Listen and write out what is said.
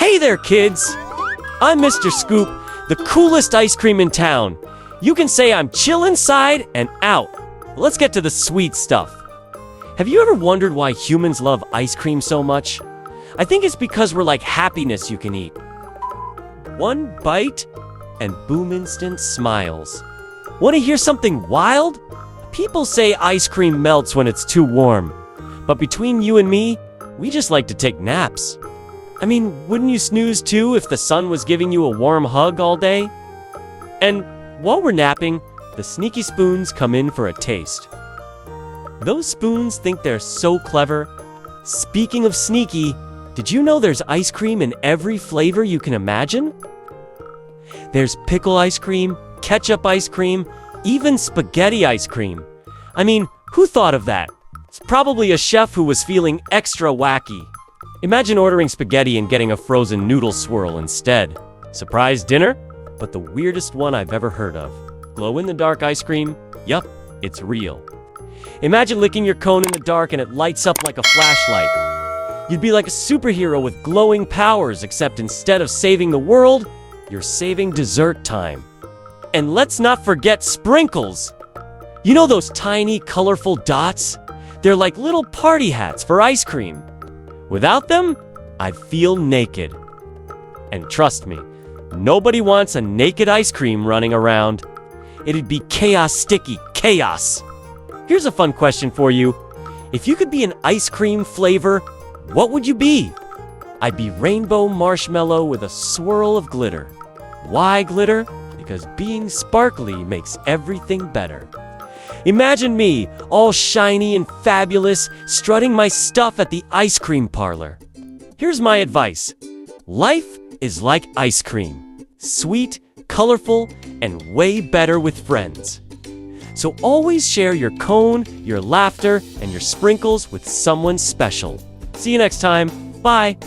Hey there, kids! I'm Mr. Scoop, the coolest ice cream in town. You can say I'm chill inside and out. Let's get to the sweet stuff. Have you ever wondered why humans love ice cream so much? I think it's because we're like happiness you can eat. One bite, and boom, instant smiles. Want to hear something wild? People say ice cream melts when it's too warm. But between you and me, we just like to take naps. I mean, wouldn't you snooze too if the sun was giving you a warm hug all day? And while we're napping, the sneaky spoons come in for a taste. Those spoons think they're so clever. Speaking of sneaky, did you know there's ice cream in every flavor you can imagine? There's pickle ice cream, ketchup ice cream, even spaghetti ice cream. I mean, who thought of that? It's probably a chef who was feeling extra wacky. Imagine ordering spaghetti and getting a frozen noodle swirl instead. Surprise dinner? But the weirdest one I've ever heard of. Glow-in-the-dark ice cream? Yup, it's real. Imagine licking your cone in the dark and it lights up like a flashlight. You'd be like a superhero with glowing powers, except instead of saving the world, you're saving dessert time. And let's not forget sprinkles! You know those tiny, colorful dots? They're like little party hats for ice cream. Without them, I'd feel naked. And trust me, nobody wants a naked ice cream running around. It'd be chaos sticky chaos. Here's a fun question for you. If you could be an ice cream flavor, what would you be? I'd be rainbow marshmallow with a swirl of glitter. Why glitter? Because being sparkly makes everything better. Imagine me, all shiny and fabulous, strutting my stuff at the ice cream parlor. Here's my advice. Life is like ice cream. Sweet, colorful, and way better with friends. So always share your cone, your laughter, and your sprinkles with someone special. See you next time. Bye.